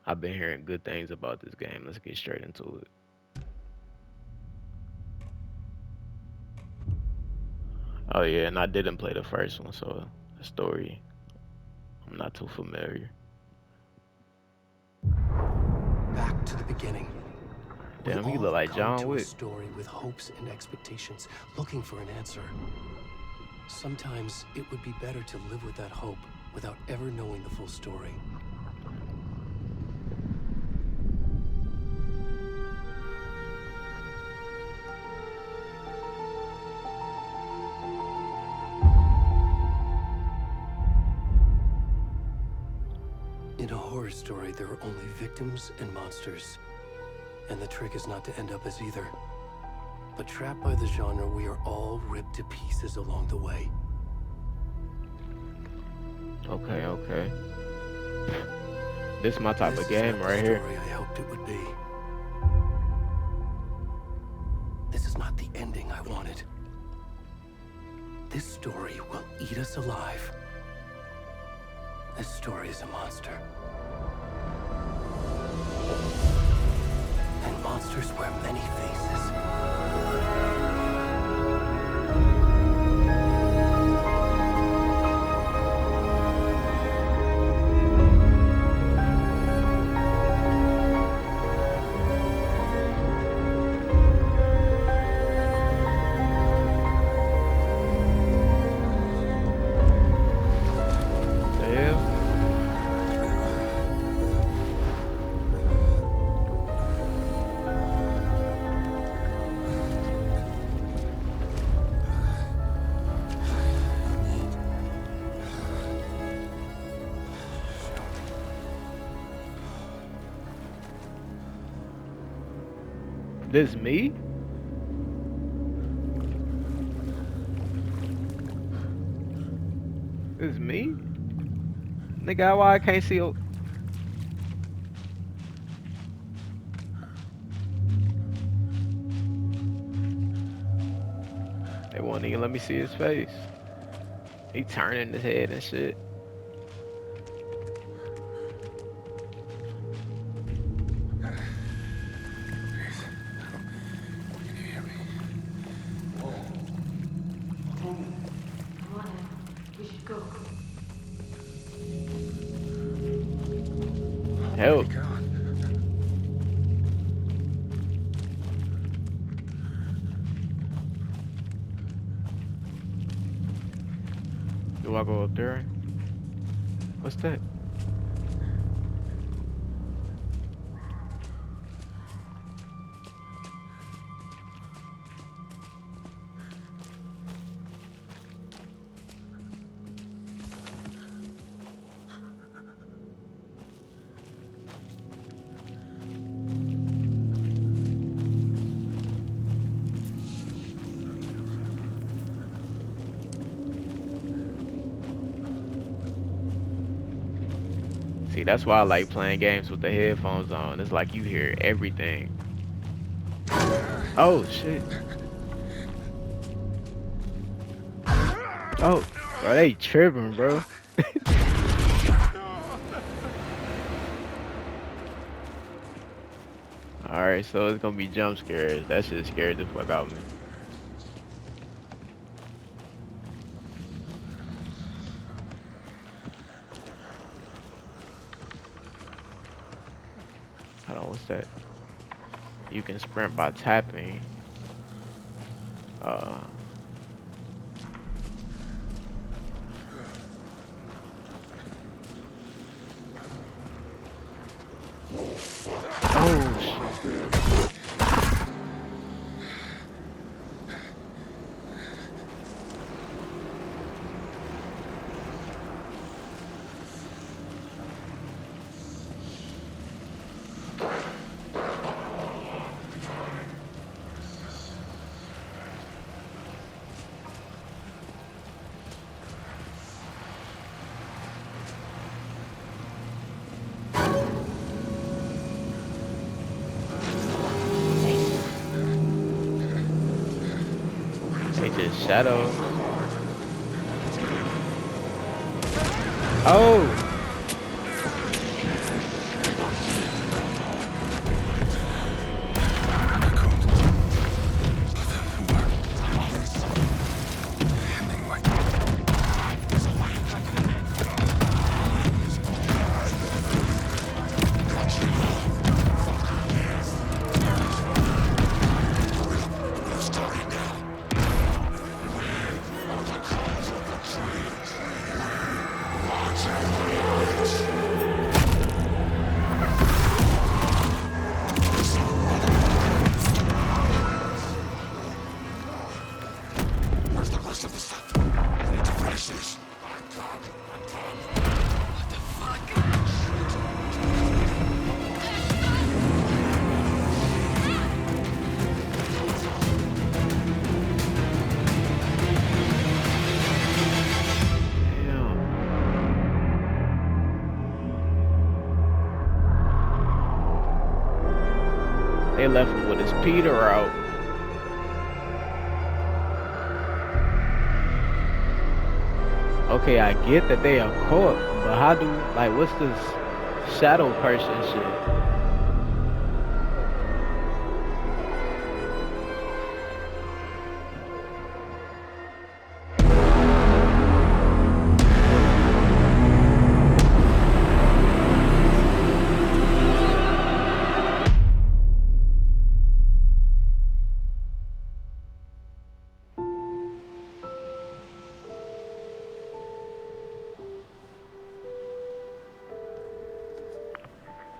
I've been hearing good things about this game. Let's get straight into it. Oh yeah, and I didn't play the first one, so the story I'm not too familiar. Back to the beginning. We Damn, he all look like come John to a Wick. story with hopes and expectations, looking for an answer. Sometimes it would be better to live with that hope without ever knowing the full story. In a horror story, there are only victims and monsters. And the trick is not to end up as either. But trapped by the genre, we are all ripped to pieces along the way. Okay, okay. This is my type of This is game not the right here. story I hoped it would be. This is not the ending I wanted. This story will eat us alive. This story is a monster. And monsters wear many faces. The hell? This me? This me? Nigga, why I can't see? They won't even let me see his face. He turning his head and shit. Where did Help. he go? Do I go up there? What's that? See, that's why I like playing games with the headphones on. It's like you hear everything. Oh shit. Oh, bro, they tripping, bro. All right, so it's gonna be jump scares. That shit scared the fuck out of me. Hold on, what's that? You can sprint by tapping. Uh, oh shit. They just shadows. Oh, They left him with his Peter out. Okay, I get that they are caught, but how do, like, what's this shadow person shit?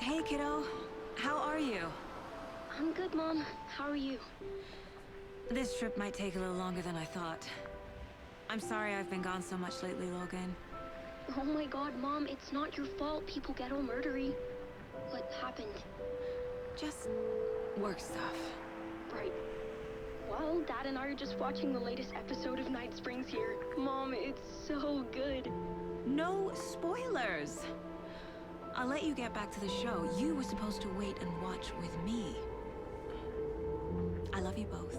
Hey, kiddo. How are you? I'm good, Mom. How are you? This trip might take a little longer than I thought. I'm sorry I've been gone so much lately, Logan. Oh my god, Mom, it's not your fault people get all murdery. What happened? Just work stuff. Right. Well, Dad and I are just watching the latest episode of Night Springs here. Mom, it's so good. No spoilers! I'll let you get back to the show. You were supposed to wait and watch with me. I love you both.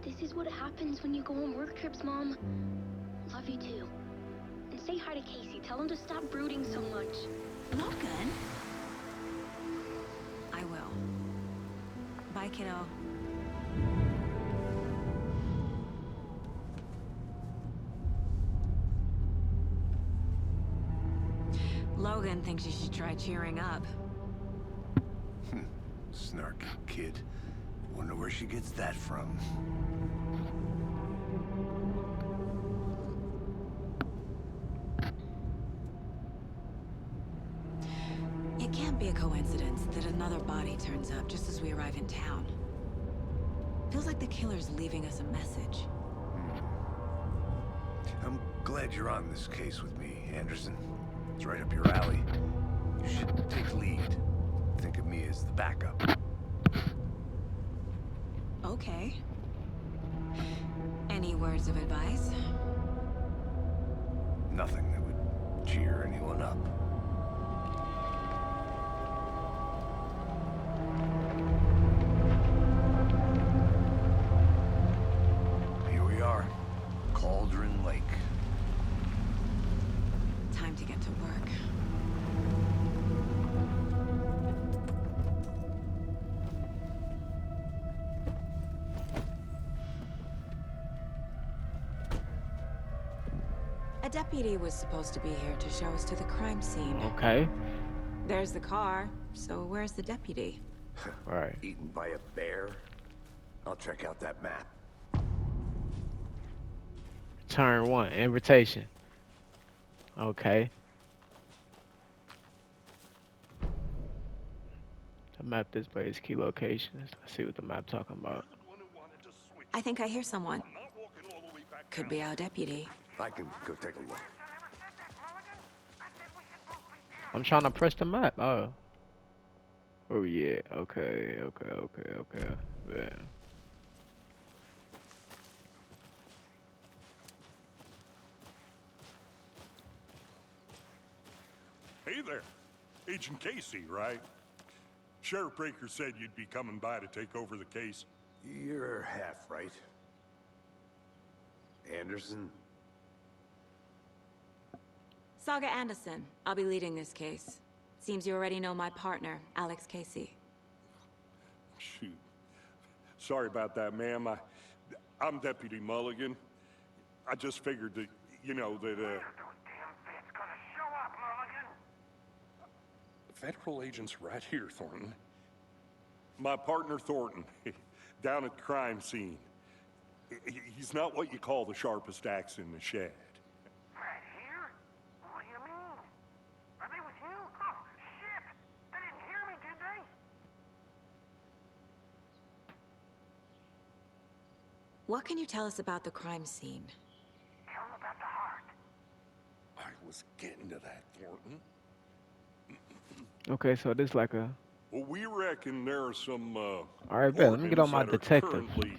This is what happens when you go on work trips, Mom. Love you too. And say hi to Casey. Tell him to stop brooding so much. Logan? I will. Bye, kiddo. Logan thinks you should try cheering up. Snarky kid. Wonder where she gets that from. It can't be a coincidence that another body turns up just as we arrive in town. Feels like the killer's leaving us a message. I'm glad you're on this case with me, Anderson. It's right up your alley. You should take lead. Think of me as the backup. Okay. Any words of advice? Nothing that would cheer anyone up. Here we are. Cauldron Lake. Time to get to work. A deputy was supposed to be here to show us to the crime scene. Okay. There's the car, so where's the deputy? Right. Eaten by a bear? I'll check out that map. Turn 1, invitation. Okay. The map displays key locations. Let's see what the map talking about. I think I hear someone. Could be our deputy. I can go take a look. I'm trying to press the map. Oh. Oh yeah. Okay. Yeah. Hey there. Agent Casey, right? Sheriff Breaker said you'd be coming by to take over the case. You're half right. Anderson? Saga Anderson. I'll be leading this case. Seems you already know my partner, Alex Casey. Shoot. Sorry about that, ma'am. I'm Deputy Mulligan. I just figured that, you know, that, Federal agents right here, Thornton. My partner, Thornton, down at the crime scene. He's not what you call the sharpest axe in the shed. Right here? What do you mean? Are they with you? Oh, shit! They didn't hear me, did they? What can you tell us about the crime scene? Tell them about the heart. I was getting to that, Thornton. Okay, so this like a. Well, we reckon there are some, All right, bet. Let me get on my organs that are detective. currently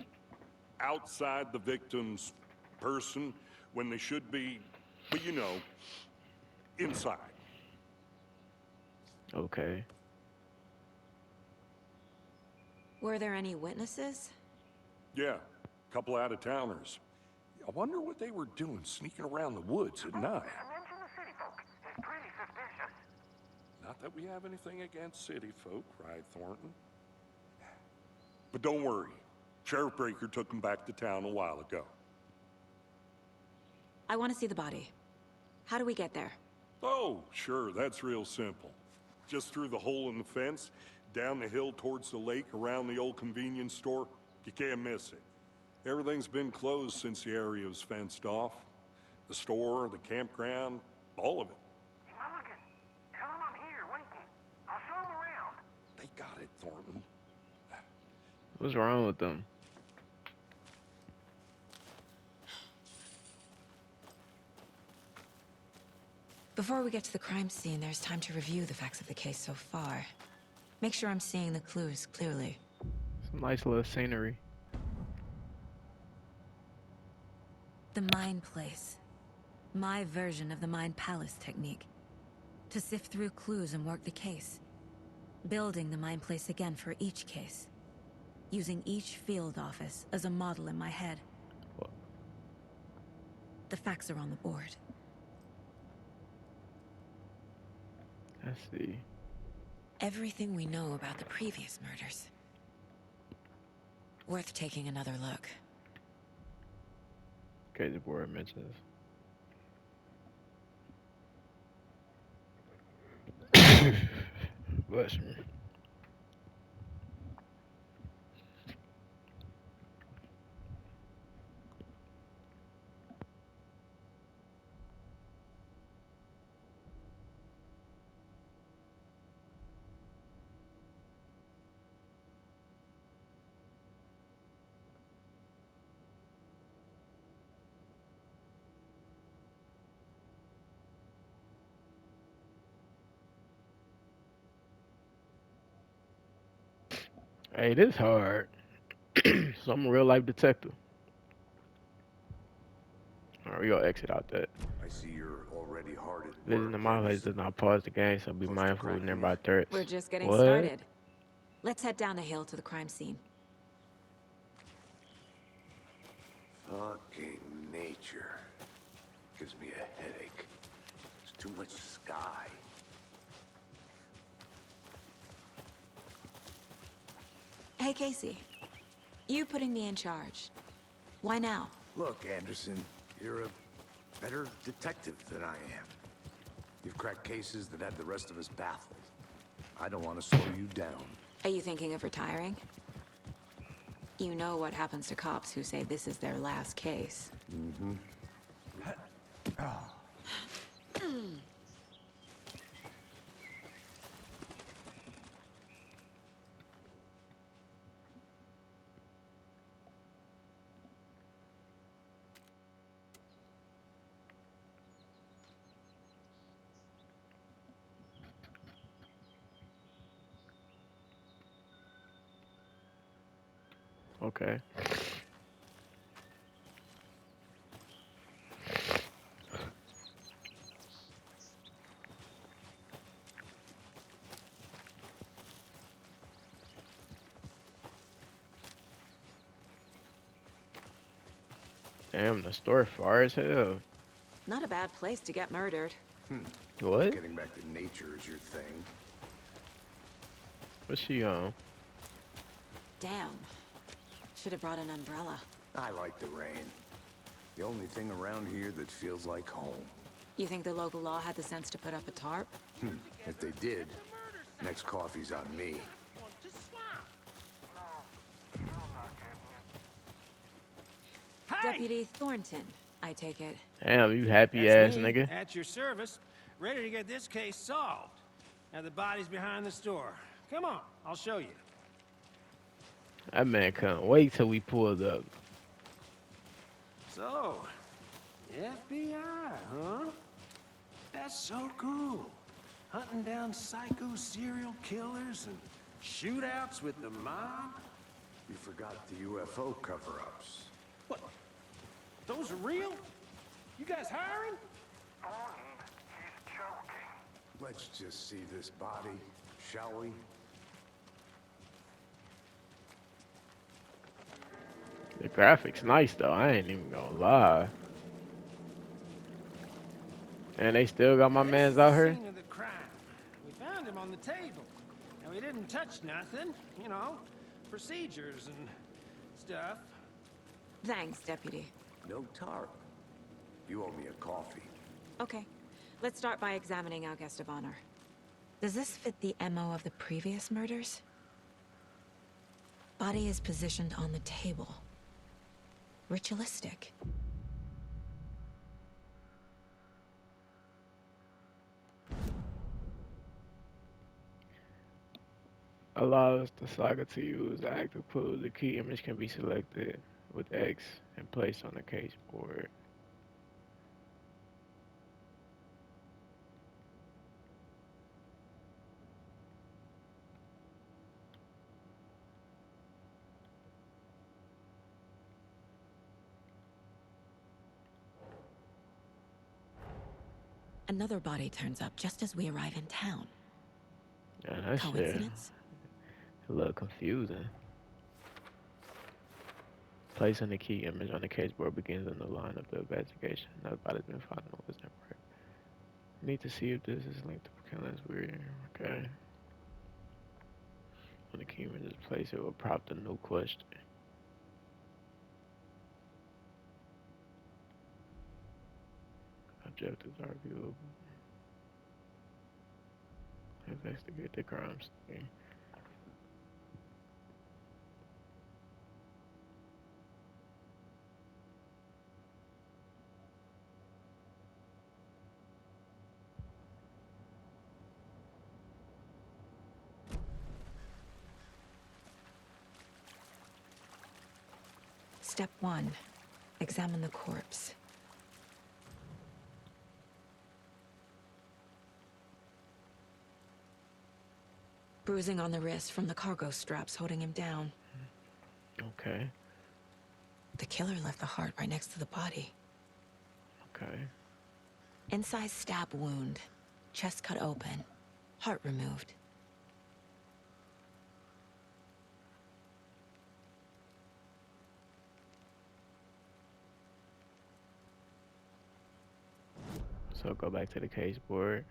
outside the victim's person when they should be, but you know, inside. Okay. Were there any witnesses? Yeah, a couple out-of-towners. I wonder what they were doing sneaking around the woods at night. Mention the city folk. It's pretty suspicious. Not that we have anything against city folk, right, Thornton? But don't worry. Sheriff Breaker took them back to town a while ago. I want to see the body. How do we get there? Oh, sure, that's real simple. Just through the hole in the fence, down the hill towards the lake, around the old convenience store. You can't miss it. Everything's been closed since the area was fenced off. The store, the campground, all of it. Mulligan, tell him I'm here waiting. I'll show him around. They got it, Thornton. What's wrong with them? Before we get to the crime scene, there's time to review the facts of the case so far. Make sure I'm seeing the clues clearly. Some nice little scenery. The Mind Place. My version of the Mind Palace technique. To sift through clues and work the case. Building the Mind Place again for each case. Using each field office as a model in my head. What? The facts are on the board. Let's see. Everything we know about the previous murders. Worth taking another look. Okay, the board mentions. Bless me. Hey, this hard. So I'm a real life detective. Alright, we gonna exit out that. I see you're already hard at Visiting work. the my place does not pause the game, so be Close to mindful of crack nearby me. threats. We're just getting What? started. Let's head down the hill to the crime scene. Fucking nature. Gives me a headache. There's too much sky. Hey, Casey. You putting me in charge. Why now? Look, Anderson, you're a better detective than I am. You've cracked cases that had the rest of us baffled. I don't want to slow you down. Are you thinking of retiring? You know what happens to cops who say this is their last case. Mm-hmm. Okay. Damn, the store far as hell. Not a bad place to get murdered. What? Getting back to nature is your thing. What's she on? Damn. Should have brought an umbrella. I like the rain. The only thing around here that feels like home. You think the local law had the sense to put up a tarp? If they did, next coffee's on me. Deputy Thornton, I take it. Damn, you happy That's ass me, nigga. at your service, ready to get this case solved. Now the body's behind the store. Come on, I'll show you. That man couldn't wait till we pulled up. So, FBI, huh? That's so cool. Hunting down psycho serial killers and shootouts with the mob. You forgot the UFO cover-ups. What? Those are real? You guys hiring? Thornton, he's joking. Let's just see this body, shall we? The graphics nice though. I ain't even gonna lie. And they still got my This mans is the out here. scene of the crime. We found him on the table. Now, he didn't touch nothing, you know, procedures and stuff. Thanks, Deputy. No tarp. You owe me a coffee. Okay, let's start by examining our guest of honor. Does this fit the MO of the previous murders? Body is positioned on the table. Ritualistic. Allows the saga to use the active pool. The key image can be selected with X and placed on the case board. Another body turns up just as we arrive in town. Yeah, that shit Coincidence? a little confusing. Placing the key image on the case board begins in the line of the investigation. Another body's been found in the Wisdom Park. Need to see if this is linked to Killen's weird. Okay. When the key image is placed, it will prompt a new question. Objectives are viewable. Investigate the crime scene. Step 1. Examine the corpse. Bruising on the wrist from the cargo straps holding him down. Okay. The killer left the heart right next to the body. Okay. Inside stab wound. Chest cut open. Heart removed. So go back to the case board.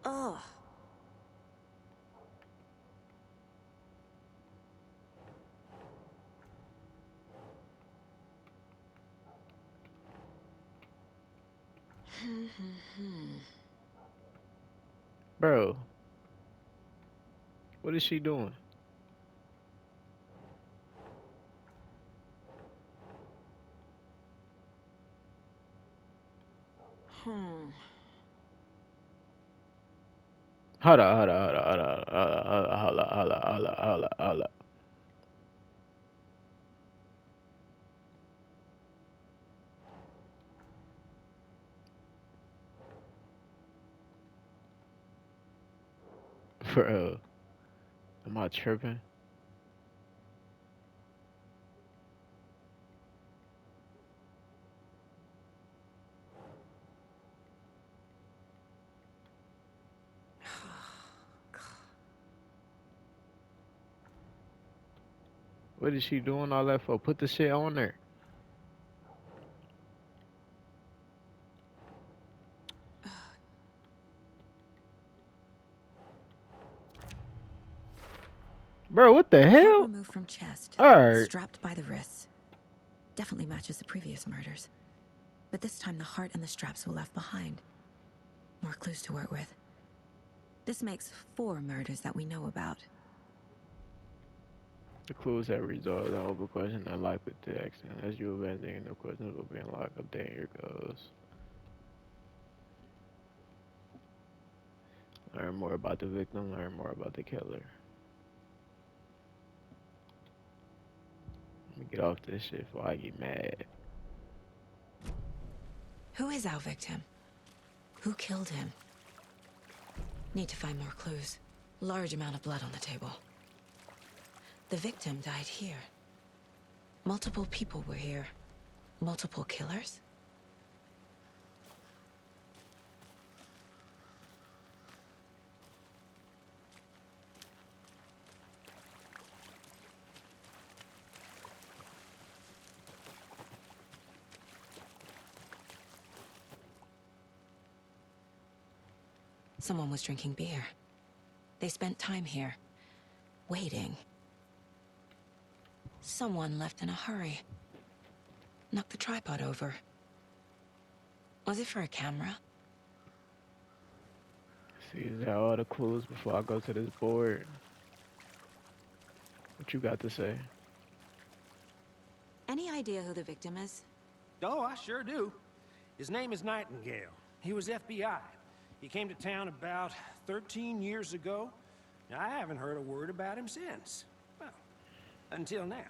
Ugh. Bro. What is she doing? Hold up, hold up, hold up, hold up, hold up, hold up, hold up, hold up, hold up. Bro, am I tripping? What is she doing all that for? Put the shit on there. Bro, what the Heart hell? removed from chest. Alright. Strapped by the wrists. Definitely matches the previous murders. But this time the heart and the straps were left behind. More clues to work with. This makes 4 murders that we know about. The clues have resolved the open question and life with the accident. As you abandon the questions will be unlocked. Update your goals. Learn more about the victim, learn more about the killer. Let me get off this shit before I get mad. Who is our victim? Who killed him? Need to find more clues. Large amount of blood on the table. The victim died here. Multiple people were here. Multiple killers? Someone was drinking beer. They spent time here, waiting. Someone left in a hurry. Knocked the tripod over. Was it for a camera? See, is that all the clues before I go to this board? What you got to say? Any idea who the victim is? Oh, I sure do. His name is Nightingale. He was FBI. He came to town about 13 years ago. Now, I haven't heard a word about him since. Well, until now.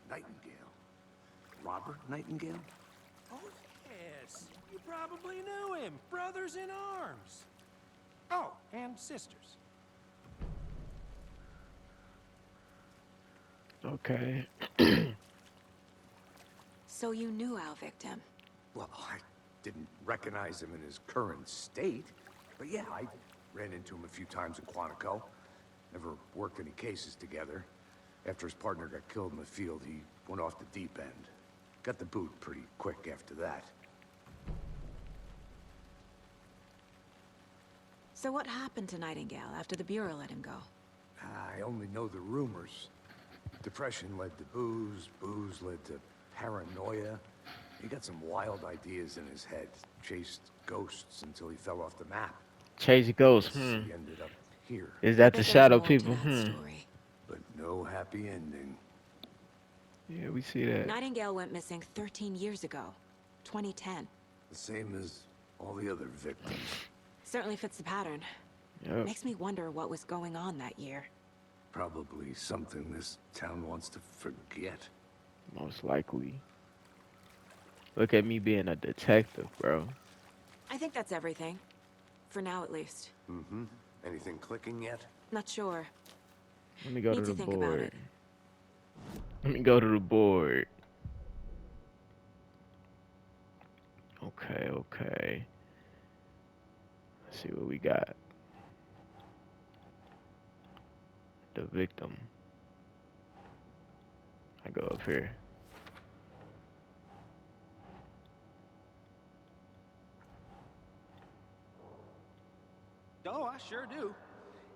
Nightingale? Robert Nightingale? Oh, yes. You probably knew him. Brothers in arms. Oh, and sisters. Okay. So you knew our victim? Well, I didn't recognize him in his current state. But yeah, I ran into him a few times in Quantico. Never worked any cases together. After his partner got killed in the field, he went off the deep end. Got the boot pretty quick after that. So what happened to Nightingale after the Bureau let him go? I only know the rumors. Depression led to booze, booze led to paranoia. He got some wild ideas in his head. Chased ghosts until he fell off the map. Chase Ghost. He ended up here. Is that Bet the there's shadow more to people? that story. But no happy ending. Yeah, we see that. Nightingale went missing 13 years ago. 2010. The same as all the other victims. Certainly fits the pattern. Yep. Makes me wonder what was going on that year. Probably something this town wants to forget. Most likely. Look at me being a detective, bro. I think that's everything. For now, at least. Mm-hmm. Anything clicking yet? Not sure. Let me go Need to to the think about board. it. Let me go to the board. Okay, okay. Let's see what we got. The victim. I go up here. Oh, I sure do.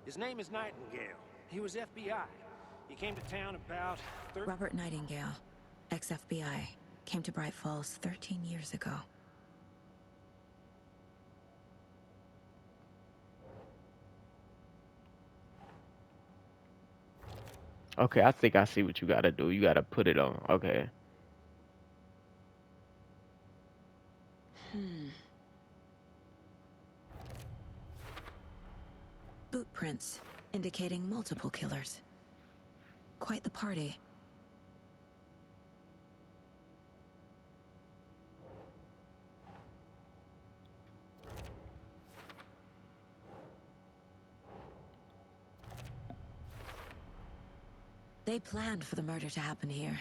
His name is Nightingale. He was FBI. He came to town about Robert Nightingale, ex-FBI, came to Bright Falls 13 years ago. Okay, I think I see what you gotta do. You gotta put it on. Okay. Boot prints, indicating multiple killers. Quite the party. They planned for the murder to happen here,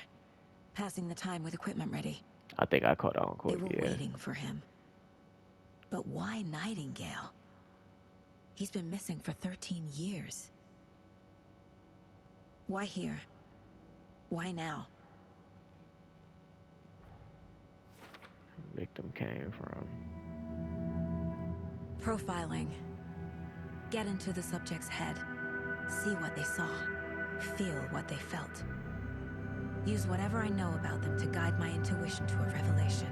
passing the time with equipment ready. I think I caught on They quick, were yeah. waiting for him. But why Nightingale? He's been missing for 13 years. Why here? Why now? Victim came from. Profiling. Get into the subject's head. See what they saw. Feel what they felt. Use whatever I know about them to guide my intuition to a revelation.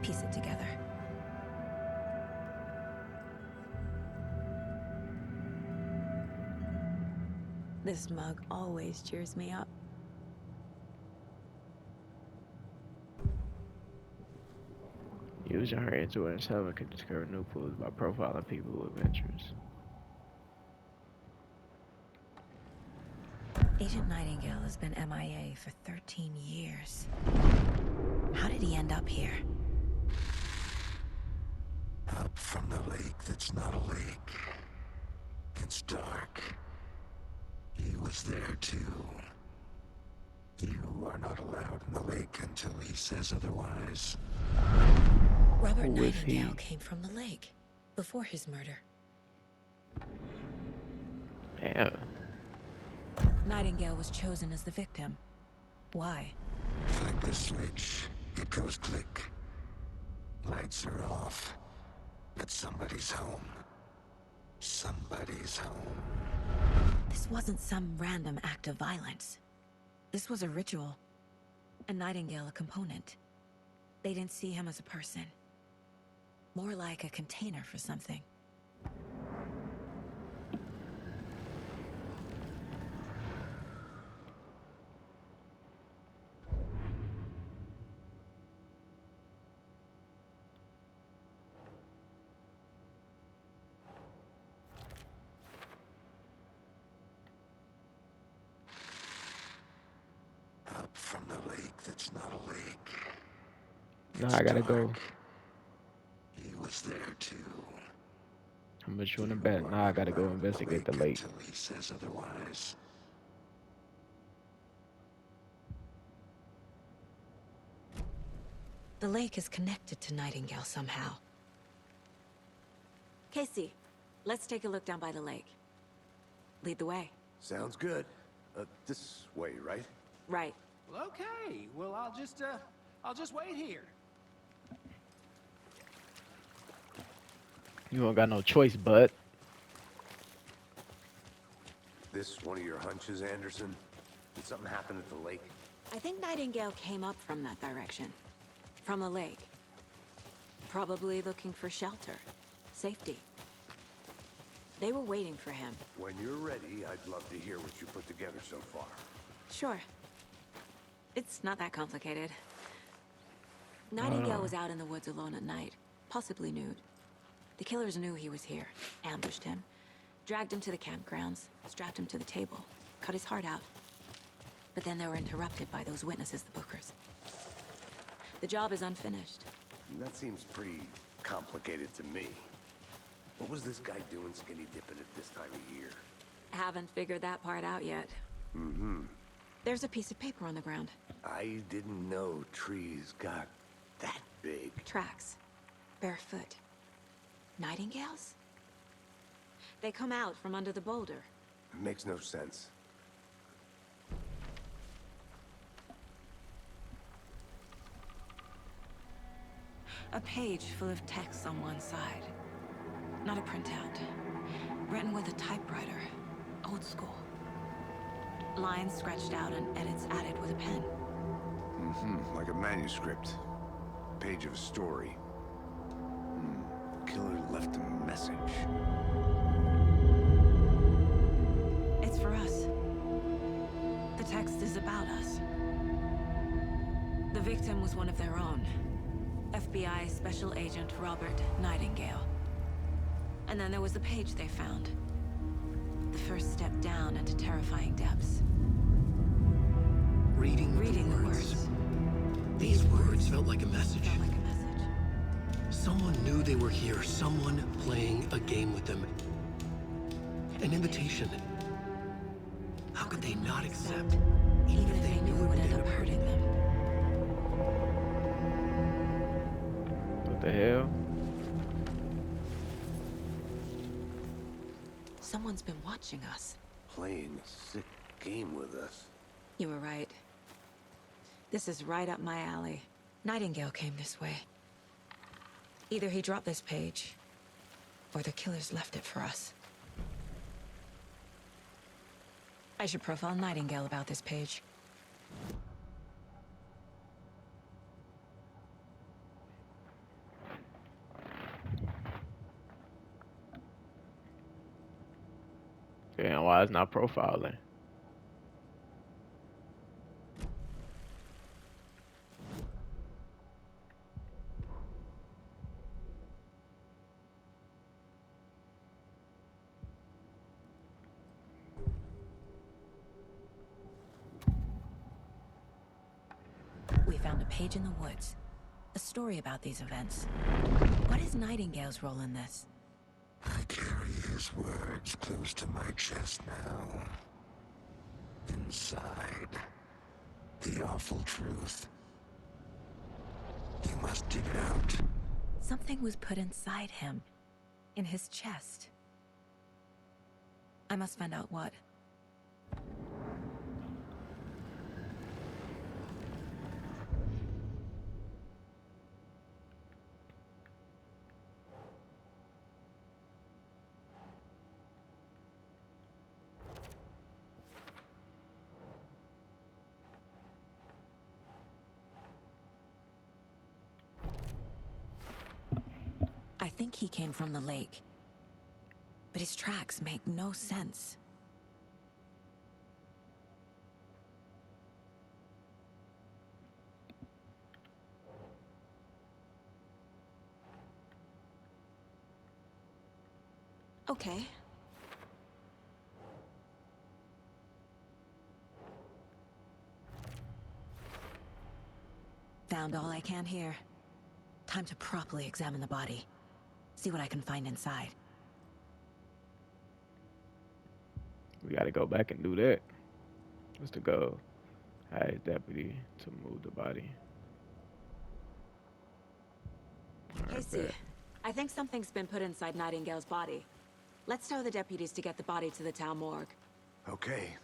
Piece it together. This mug always cheers me up. Using her intuition, Selma can discover new clues by profiling people with interests. Agent Nightingale has been MIA for 13 years. How did he end up here? Up from the lake that's not a lake. Can It's dark. He was there too. You are not allowed in the lake until he says otherwise. Robert Who is he? Nightingale came from the lake before his murder. Damn. Nightingale was chosen as the victim. Why? Flick the switch, it goes click. Lights are off. But somebody's home. Somebody's home. This wasn't some random act of violence. This was a ritual. And Nightingale a component. They didn't see him as a person. More like a container for something. Up from the lake that's not a lake. Now I gotta go. Dark. He was there too. How much you wanna bet? Now I gotta go investigate the lake. Until he says otherwise. The lake is connected to Nightingale somehow. Casey, let's take a look down by the lake. Lead the way. Sounds good. This way, right? Right. Well, okay. Well, I'll just wait here. You don't got no choice, bud. This one of your hunches, Anderson? Did something happen at the lake? I think Nightingale came up from that direction. From the lake. Probably looking for shelter. Safety. They were waiting for him. When you're ready, I'd love to hear what you put together so far. Sure. It's not that complicated. Nightingale was out in the woods alone at night, possibly nude. The killers knew he was here, ambushed him, dragged him to the campgrounds, strapped him to the table, cut his heart out. But then they were interrupted by those witnesses, the Bookers. The job is unfinished. That seems pretty complicated to me. What was this guy doing skinny dipping at this time of year? Haven't figured that part out yet. Mm-hmm. There's a piece of paper on the ground. I didn't know trees got that big. Tracks. Barefoot. Nightingales? They come out from under the boulder. It makes no sense. A page full of text on one side. Not a printout. Written with a typewriter. Old school. Lines scratched out and edits added with a pen. Mm-hmm. Like a manuscript. Page of a story. Killer left a message. It's for us. The text is about us. The victim was one of their own. FBI Special Agent Robert Nightingale. And then there was the page they found. The first step down into terrifying depths. Reading the words. These words felt like a message. Felt like a message. Someone knew they were here. Someone playing a game with them. An invitation. How could they not accept? Even if they knew it would end up hurting them. What the hell? Someone's been watching us. Playing a sick game with us. You were right. This is right up my alley. Nightingale came this way. Either he dropped this page, or the killers left it for us. I should profile Nightingale about this page. Damn, why it's not profiling? We found a page in the woods. A story about these events. What is Nightingale's role in this? I carry his those words close to my chest now. Inside, the awful truth. You must dig it out. Something was put inside him. In his chest. I must find out what. I think he came from the lake. But his tracks make no sense. Okay. Found all I can here. Time to properly examine the body. See what I can find inside. We gotta go back and do that. What's the goal? Hire a deputy to move the body. Alright, Casey, bet. I think something's been put inside Nightingale's body. Let's tell the deputies to get the body to the town morgue. Okay.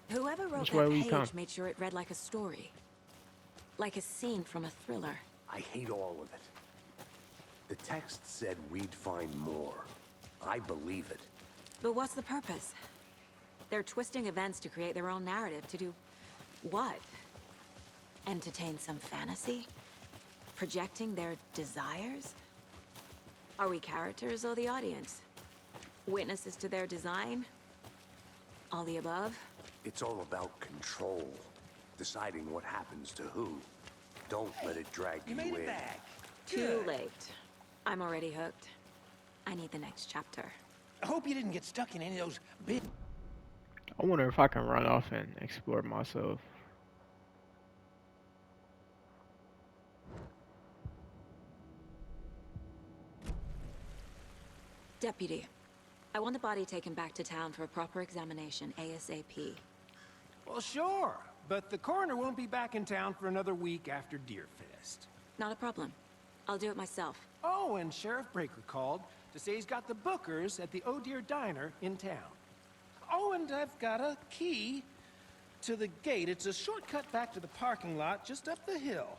Whoever wrote Which way that we page come? made sure it read like a story. Like a scene from a thriller. I hate all of it. The text said we'd find more. I believe it. But what's the purpose? They're twisting events to create their own narrative. To do what? Entertain some fantasy? Projecting their desires? Are we characters or the audience? Witnesses to their design? All the above? It's all about control. Deciding what happens to who. Don't let it drag you in. Too late. I'm already hooked. I need the next chapter. I hope you didn't get stuck in any of those big... I wonder if I can run off and explore myself. Deputy, I want the body taken back to town for a proper examination ASAP. Well, sure. But the coroner won't be back in town for another week after Deerfest. Not a problem. I'll do it myself. Oh, and Sheriff Breaker called to say he's got the Bookers at the Oh Dear Diner in town. Oh, and I've got a key to the gate. It's a shortcut back to the parking lot just up the hill.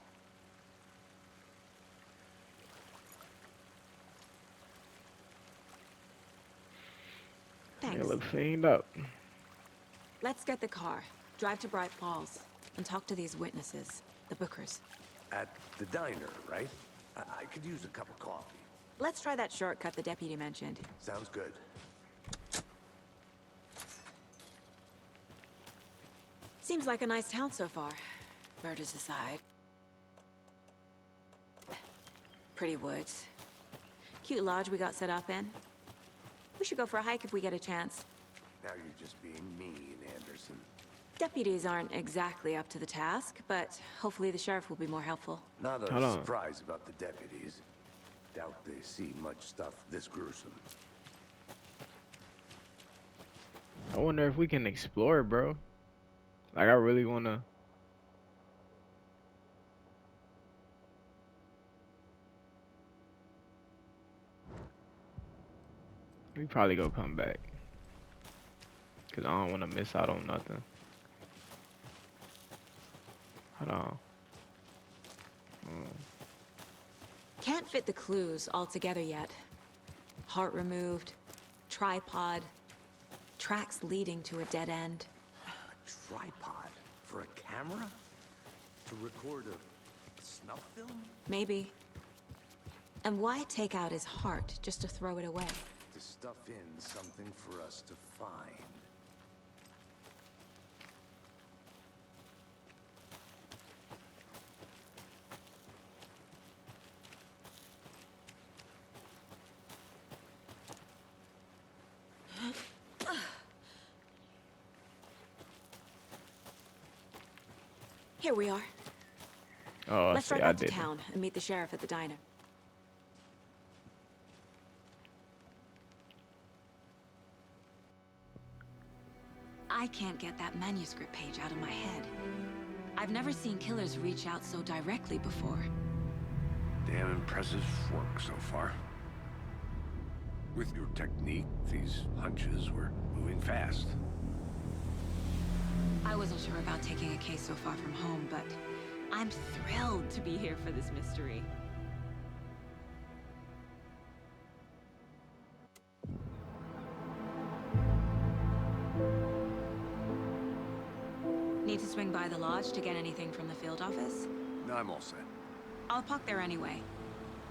They Thanks. look cleaned up. Let's get the car, drive to Bright Falls, and talk to these witnesses, the Bookers. At the diner, right? I could use a cup of coffee. Let's try that shortcut the deputy mentioned. Sounds good. Seems like a nice town so far. Murders aside. Pretty woods. Cute lodge we got set up in. We should go for a hike if we get a chance. Now you're just being mean, Anderson. Deputies aren't exactly up to the task, but hopefully the sheriff will be more helpful. Not Hold a on. surprise about the deputies. Doubt they see much stuff this gruesome. I wonder if we can explore, bro. Like, I really wanna. We probably go come back. Cause I don't wanna miss out on nothing. Hold on. Can't fit the clues all together yet. Heart removed, tripod, tracks leading to a dead end. A tripod for a camera? To record a snuff film? Maybe. And why take out his heart just to throw it away? To stuff in something for us to find. Here we are. Oh, Let's see, drive I back to didn't. town and meet the sheriff at the diner. I can't get that manuscript page out of my head. I've never seen killers reach out so directly before. Damn impressive work so far. With your technique, these hunches were moving fast. I wasn't sure about taking a case so far from home, but I'm thrilled to be here for this mystery. Need to swing by the lodge to get anything from the field office? No, I'm all set. I'll park there anyway.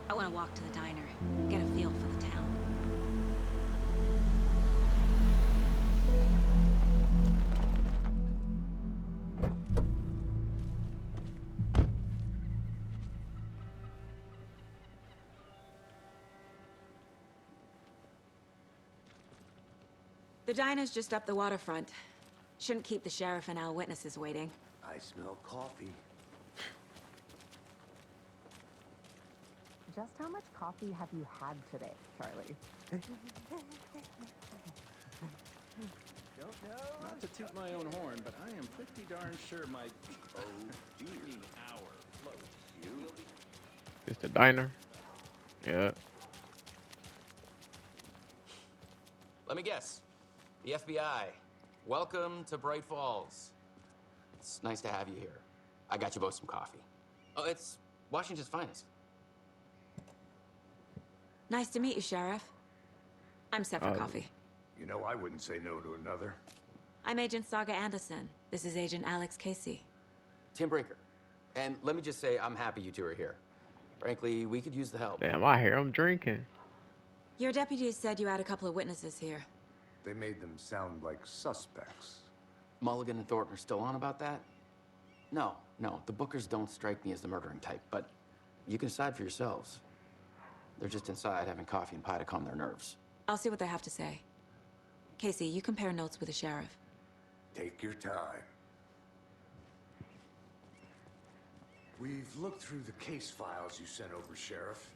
I want to walk to the diner, get a feel for the town. The diner's just up the waterfront. Shouldn't keep the sheriff and our witnesses waiting. I smell coffee. Just how much coffee have you had today, Charlie? Don't know. Not to toot my own horn, but I am pretty darn sure my hour float. It's the diner. Yeah. Let me guess. The FBI. Welcome to Bright Falls. It's nice to have you here. I got you both some coffee. Oh, it's Washington's finest. Nice to meet you, Sheriff. I'm set for coffee. You know, I wouldn't say no to another. I'm Agent Saga Anderson. This is Agent Alex Casey. Tim Brinker. And let me just say, I'm happy you two are here. Frankly, we could use the help. Damn, I hear him drinking. Your deputies said you had a couple of witnesses here. They made them sound like suspects. Mulligan and Thornton are still on about that? No, the Bookers don't strike me as the murdering type, but you can decide for yourselves. They're just inside having coffee and pie to calm their nerves. I'll see what they have to say. Casey, you compare notes with the sheriff. Take your time. We've looked through the case files you sent over, Sheriff.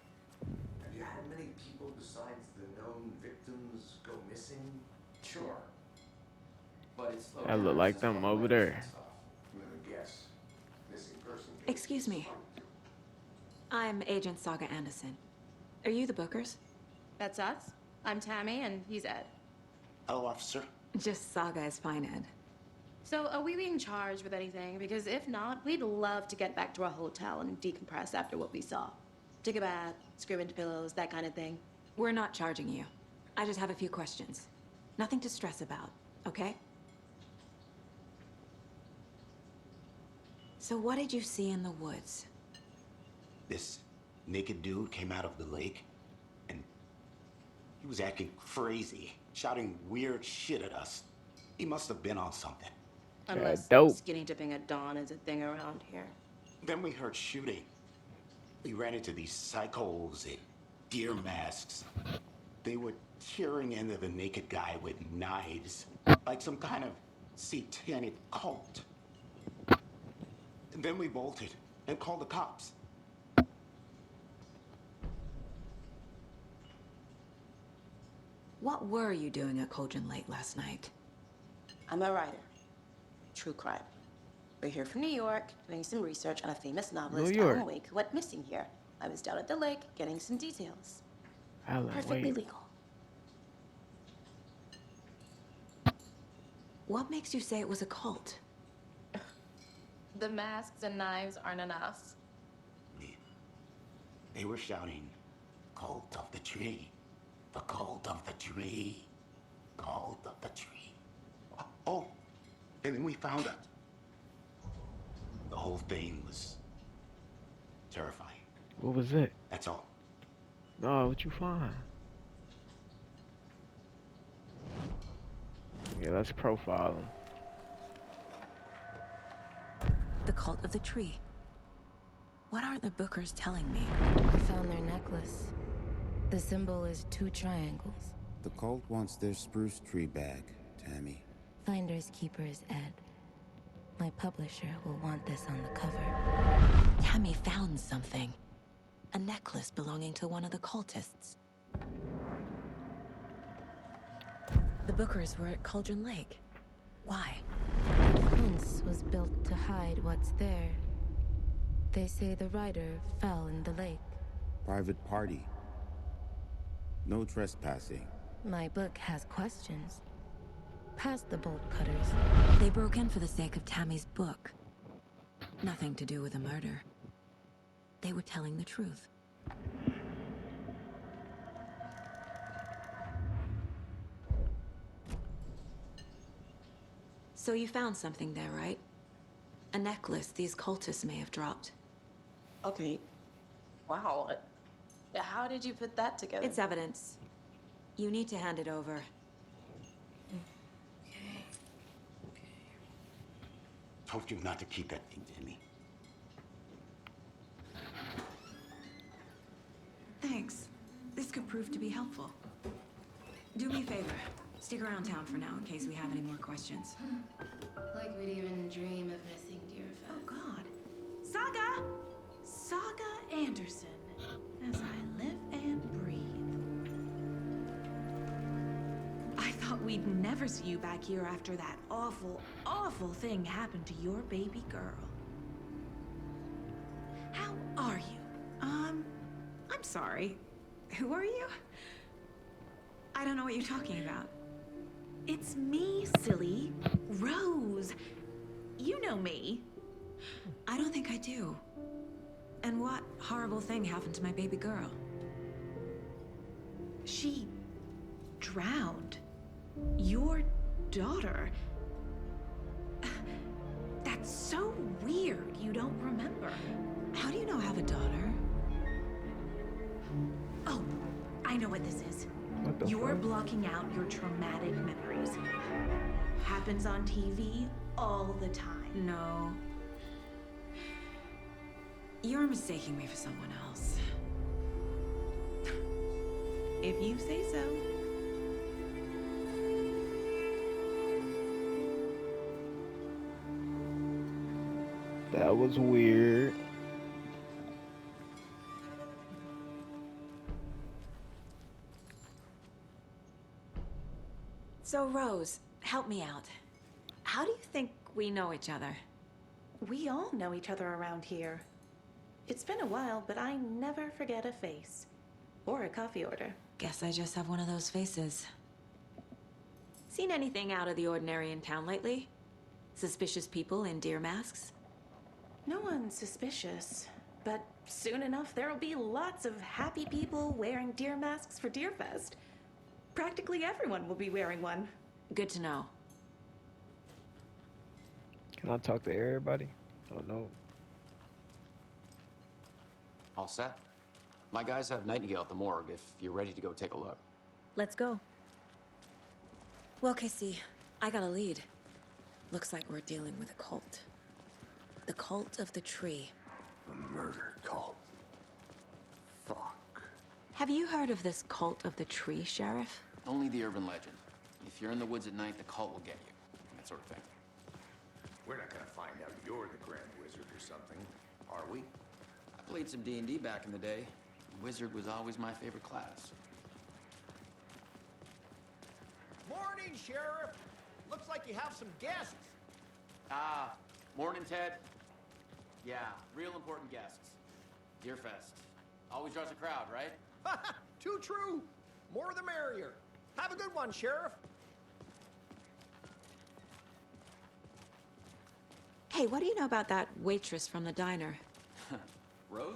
Have you had many people besides the known victims go missing? Sure. But it's That look like them over there. Let me guess. Missing person case. Excuse me. I'm Agent Saga Anderson. Are you the Bookers? That's us. I'm Tammy, and he's Ed. Hello, officer. Just Saga is fine, Ed. So, are we being charged with anything? Because if not, we'd love to get back to our hotel and decompress after what we saw. Take a bath, scream into pillows, that kind of thing. We're not charging you. I just have a few questions. Nothing to stress about, okay? So what did you see in the woods? This naked dude came out of the lake, and he was acting crazy, shouting weird shit at us. He must have been on something. Unless dope. skinny dipping at dawn is a thing around here. Then we heard shooting. We ran into these psychos in deer masks. They were tearing into the naked guy with knives, like some kind of satanic cult. And then we bolted and called the cops. What were you doing at Cauldron Lake last night? I'm a writer. True crime. We're here from New York, doing some research on a famous novelist, New York. Alan Wake, who went missing here. I was down at the lake, getting some details. Alan Perfectly Wake. legal. What makes you say it was a cult? The masks and knives aren't enough. They were shouting, "Cult of the tree, the cult of the tree, cult of the tree." Oh, and then we found it. The whole thing was terrifying. What was it? That's all. No, what you find? Yeah, let's profile him. The cult of the tree. What aren't the Bookers telling me? I found their necklace. The symbol is 2 triangles. The cult wants their spruce tree back, Tammy. Finders keepers, Ed. My publisher will want this on the cover. Tammy found something. A necklace belonging to one of the cultists. The Bookers were at Cauldron Lake. Why? The fence was built to hide what's there. They say the rider fell in the lake. Private party. No trespassing. My book has questions. Past the bolt cutters. They broke in for the sake of Tammy's book. Nothing to do with a murder. They were telling the truth. So you found something there, right? A necklace these cultists may have dropped. Okay. Wow. How did you put that together? It's evidence. You need to hand it over. Told you not to keep that thing to me. Thanks. This could prove to be helpful. Do me a favor. Stick around town for now in case we have any more questions. Like we'd even dream of missing Deerfest. Oh, God. Saga! Saga Anderson. As I live and breathe. I thought we'd never see you back here after that awful, awful thing happened to your baby girl. How are you? I'm sorry. Who are you? I don't know what you're talking about. It's me, silly. Rose. You know me. I don't think I do. And what horrible thing happened to my baby girl? She drowned. Your daughter. That's so weird you don't remember. How do you know I have a daughter? Oh, I know what this is. What the You're fuck? blocking out your traumatic memories. Happens on TV all the time. No. You're mistaking me for someone else. If you say so. That was weird. So, Rose, help me out. How do you think we know each other? We all know each other around here. It's been a while, but I never forget a face. Or a coffee order. Guess I just have one of those faces. Seen anything out of the ordinary in town lately? Suspicious people in deer masks? No one's suspicious. But soon enough, there'll be lots of happy people wearing deer masks for Deerfest. Practically everyone will be wearing one. Good to know. Can I talk to everybody? Oh no. All set. My guys have Nightingale at the morgue if you're ready to go take a look. Let's go. Well, Casey, I got a lead. Looks like we're dealing with a cult. The Cult of the Tree. A murder cult. Fuck. Have you heard of this Cult of the Tree, Sheriff? Only the urban legend. If you're in the woods at night, the cult will get you. That sort of thing. We're not gonna find out you're the Grand Wizard or something, are we? I played some D&D back in the day. Wizard was always my favorite class. Morning, Sheriff. Looks like you have some guests. Ah, morning, Ted. Yeah, real important guests. Deerfest. Always draws a crowd, right? Too true. More the merrier. Have a good one, Sheriff. Hey, what do you know about that waitress from the diner? Rose?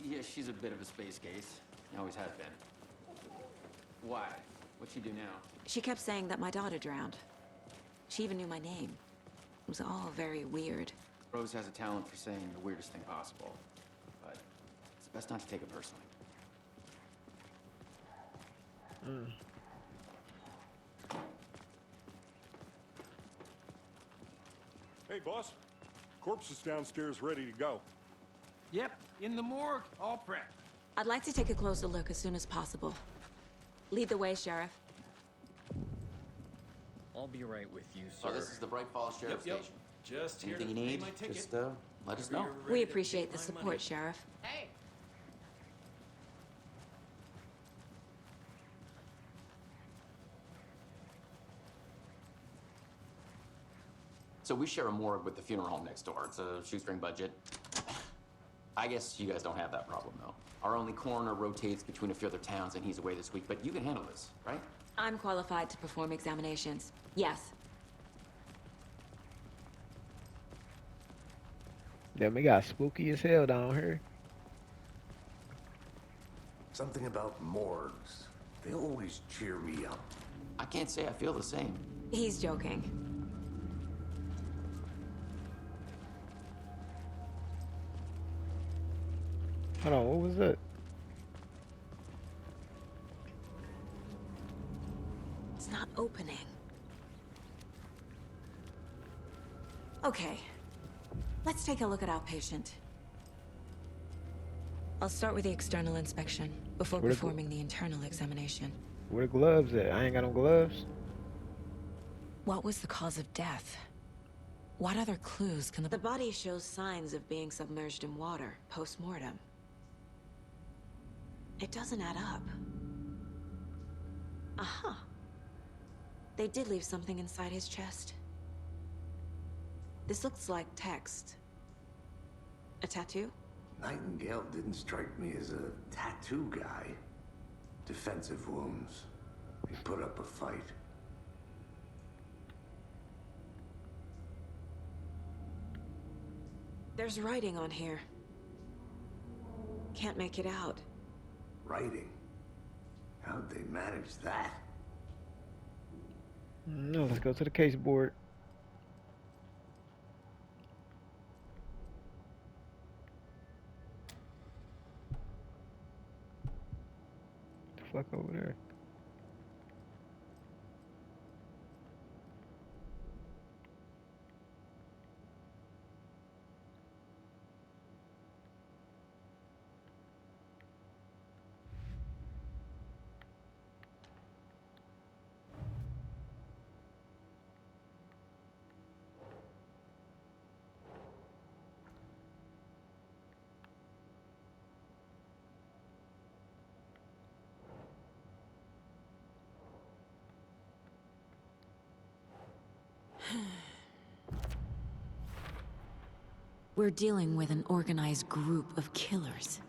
Yeah, she's a bit of a space case. Always has been. Why? What'd she do now? She kept saying that my daughter drowned. She even knew my name. It was all very weird. Rose has a talent for saying the weirdest thing possible. But it's best not to take it personally. Hey, boss. Corpse is downstairs ready to go. Yep, in the morgue, all prepped. I'd like to take a closer look as soon as possible. Lead the way, Sheriff. I'll be right with you, sir. So this is the Bright Falls Sheriff Yep. Station. Just here Anything to you pay need, my ticket. just let us know. Whenever you're We ready to appreciate the take my support, money. Sheriff. Hey. So we share a morgue with the funeral home next door. It's a shoestring budget. I guess you guys don't have that problem, though. Our only coroner rotates between a few other towns, and he's away this week, but you can handle this, right? I'm qualified to perform examinations. Yes. Damn, it got spooky as hell down here. Something about morgues. They always cheer me up. I can't say I feel the same. He's joking. Hold on, what was that? It's not opening. Okay. Let's take a look at our patient. I'll start with the external inspection before Where the- performing the internal examination. Where the gloves at? I ain't got no gloves. What was the cause of death? What other clues can the body shows signs of being submerged in water post-mortem? It doesn't add up. Aha. They did leave something inside his chest. This looks like text. A tattoo? Nightingale didn't strike me as a tattoo guy. Defensive wounds. He put up a fight. There's writing on here. Can't make it out. Writing? How'd they manage that? No, let's go to the case board. The fuck over there? We're dealing with an organized group of killers,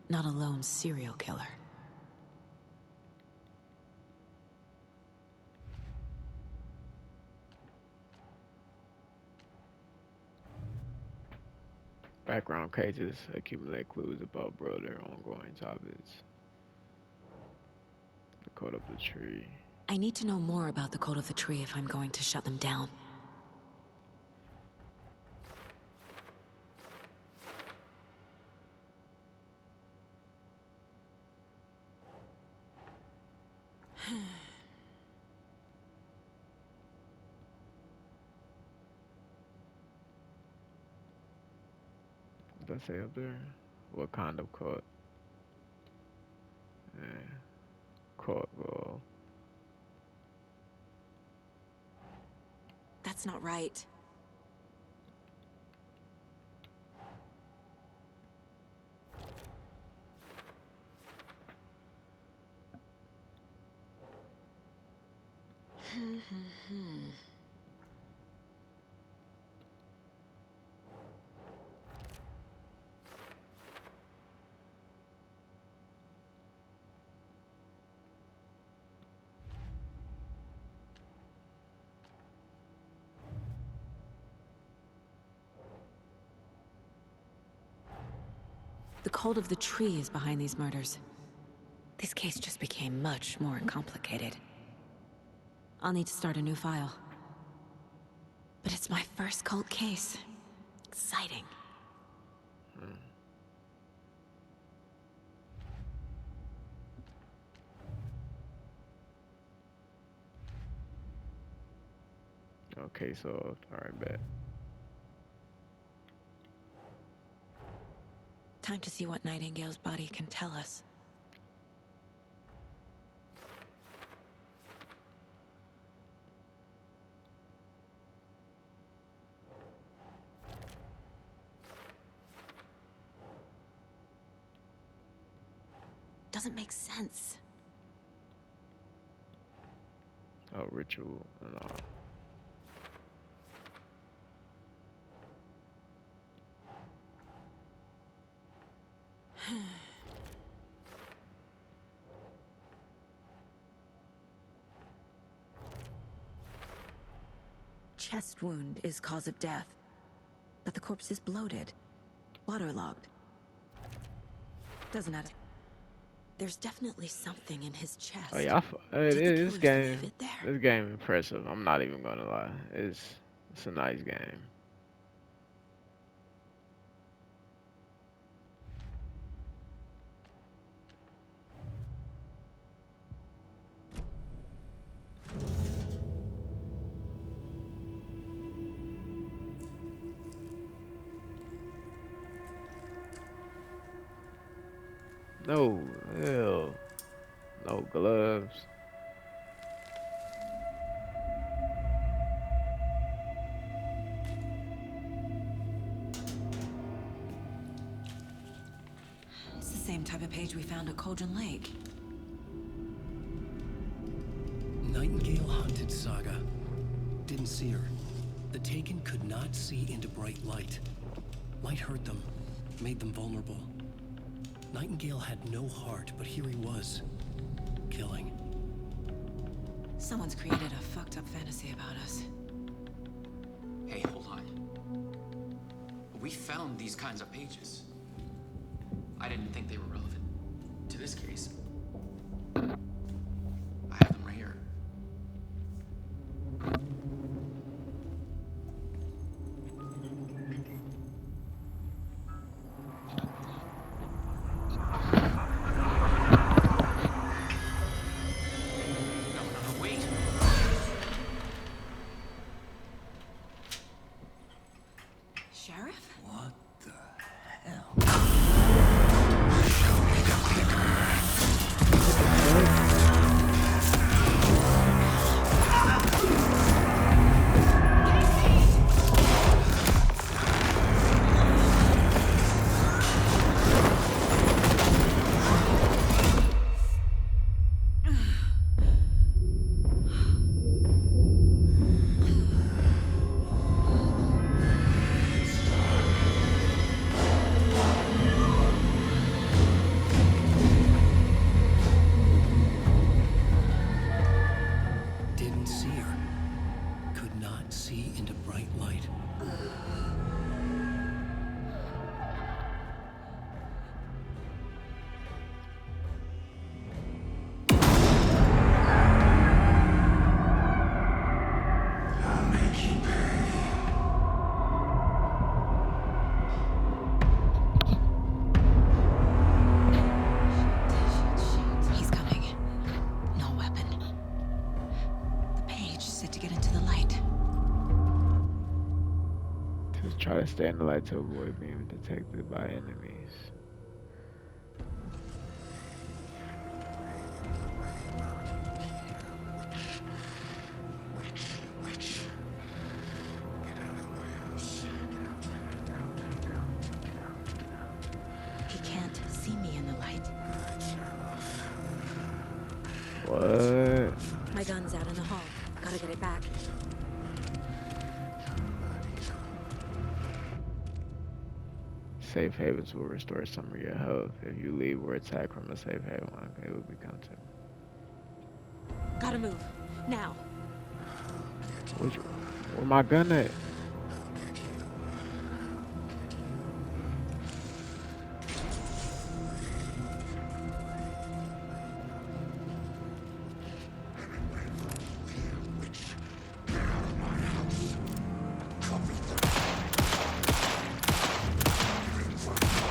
not a lone serial killer. Background cases accumulate clues about brother ongoing topics. The code of the tree. I need to know more about the Code of the Tree if I'm going to shut them down. What does that say up there? What kind of code? Code, well. That's not right. The Code of the Tree is behind these murders. This case just became much more complicated. I'll need to start a new file. But it's my first cult case. Exciting. Okay, so, alright, bet. Time to see what Nightingale's body can tell us. doesn't make sense. Oh, ritual and all. Chest wound is cause of death, but the corpse is bloated, waterlogged. Doesn't matter. There's definitely something in his chest. Oh yeah, Did the this killers game, leave it there? this game impressive. I'm not even gonna lie. It's a nice game. No, hell, no gloves. It's the same type of page we found at Cauldron Lake. Nightingale hunted Saga. Didn't see her. The Taken could not see into bright light. Light hurt them, made them vulnerable. Nightingale had no heart, but here he was, killing. Someone's created a fucked up fantasy about us. Hey, hold on. We found these kinds of pages. I didn't think they were relevant to this case. I have them right here. No, wait. Sheriff? What the hell? Didn't see her. Could not see into bright light. He's coming. No weapon. The page said to get into the light. Just try to stay in the light to avoid being detected by enemies. He can't see me in the light. What? My gun's out in the hall. Gotta get it back. Safe havens will restore some of your health. If you leave or attack from a safe haven, it will become two. Gotta move. Now. Where my gun at?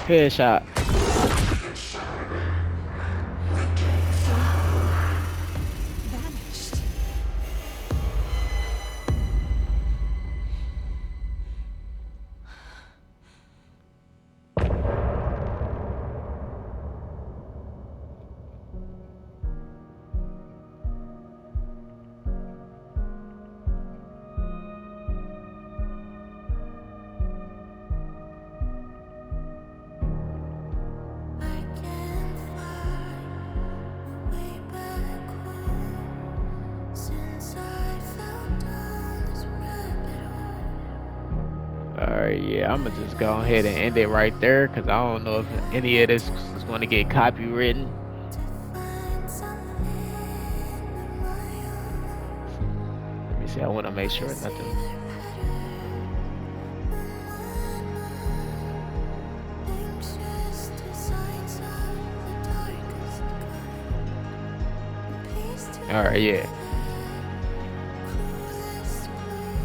Headshot. Vanished. Alright, yeah, I'm gonna just go ahead and end it right there because I don't know if any of this is going to get copywritten. Let me see, I want to make sure nothing. Alright, yeah.